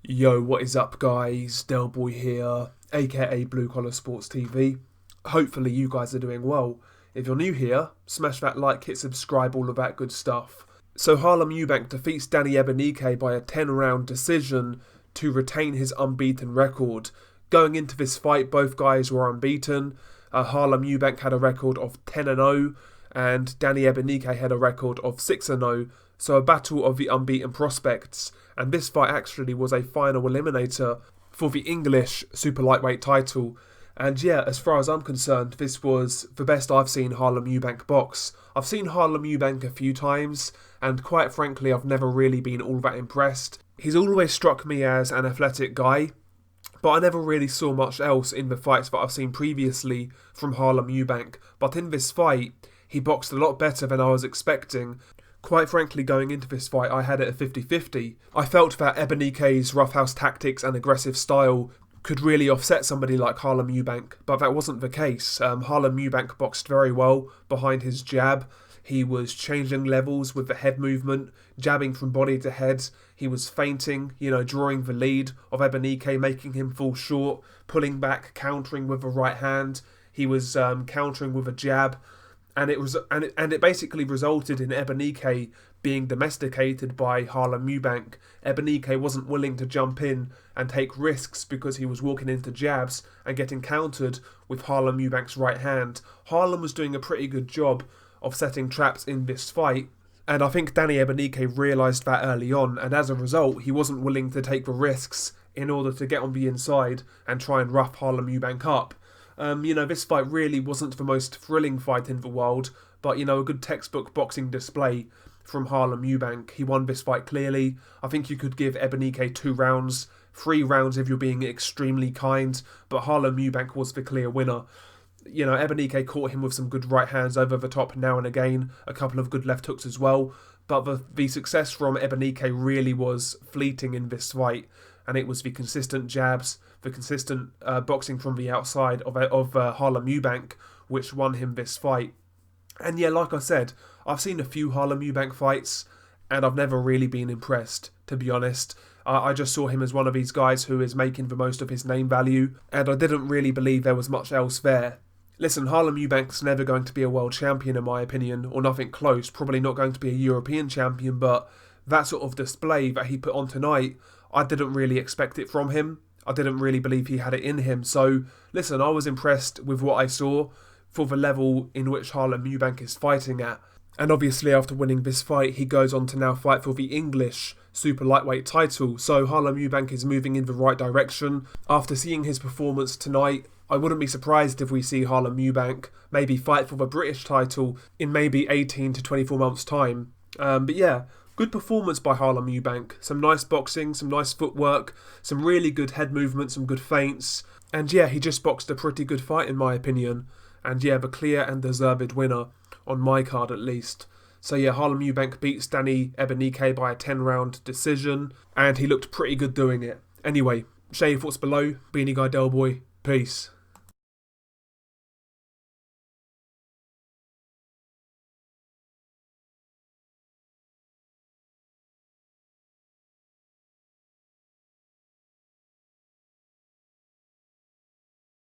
Yo, what is up guys? Del Boy here, aka Blue Collar Sports TV. Hopefully you guys are doing well. If you're new here, smash that like, hit subscribe, all of that good stuff. So Harlem Eubank defeats Danny Egbunike by a 10-round decision to retain his unbeaten record. Going into this fight, both guys were unbeaten. Harlem Eubank had a record of 10-0 and Danny Egbunike had a record of 6-0. So a battle of the unbeaten prospects. And this fight actually was a final eliminator for the English super lightweight title. And yeah, as far as I'm concerned, this was the best I've seen Harlem Eubank box. I've seen Harlem Eubank a few times, and quite frankly, I've never really been all that impressed. He's always struck me as an athletic guy, but I never really saw much else in the fights that I've seen previously from Harlem Eubank. But in this fight, he boxed a lot better than I was expecting. Quite frankly, going into this fight, I had it at 50-50. I felt that Egbunike's roughhouse tactics and aggressive style could really offset somebody like Harlem Eubank, but that wasn't the case. Harlem Eubank boxed very well behind his jab. He was changing levels with the head movement, jabbing from body to head. He was feinting, drawing the lead of Egbunike, making him fall short, pulling back, countering with the right hand. He was countering with a jab. And it basically resulted in Egbunike being domesticated by Harlem Eubank. Egbunike wasn't willing to jump in and take risks because he was walking into jabs and getting countered with Harlem Eubank's right hand. Harlem was doing a pretty good job of setting traps in this fight, and I think Danny Egbunike realised that early on, and as a result, he wasn't willing to take the risks in order to get on the inside and try and rough Harlem Eubank up. This fight really wasn't the most thrilling fight in the world, but, a good textbook boxing display from Harlem Eubank. He won this fight clearly. I think you could give Egbunike 2 rounds, 3 rounds if you're being extremely kind, but Harlem Eubank was the clear winner. Egbunike caught him with some good right hands over the top now and again, a couple of good left hooks as well, but the success from Egbunike really was fleeting in this fight, and it was the consistent jabs, the consistent boxing from the outside of Harlem Eubank, which won him this fight. And yeah, like I said, I've seen a few Harlem Eubank fights, and I've never really been impressed, to be honest. I just saw him as one of these guys who is making the most of his name value, and I didn't really believe there was much else there. Listen, Harlem Eubank's never going to be a world champion in my opinion, or nothing close, probably not going to be a European champion, but that sort of display that he put on tonight, I didn't really expect it from him. I didn't really believe he had it in him. So, listen, I was impressed with what I saw for the level in which Harlem Eubank is fighting at. And obviously, after winning this fight, he goes on to now fight for the English super lightweight title. So, Harlem Eubank is moving in the right direction. After seeing his performance tonight, I wouldn't be surprised if we see Harlem Eubank maybe fight for the British title in maybe 18 to 24 months' time. But yeah, good performance by Harlem Eubank. Some nice boxing, some nice footwork, some really good head movement, some good feints. And yeah, he just boxed a pretty good fight in my opinion. And yeah, the clear and deserved winner, on my card at least. So yeah, Harlem Eubank beats Danny Egbunike by a 10-round decision, and he looked pretty good doing it. Anyway, share your thoughts below. Beanie Guy Del Boy. Peace.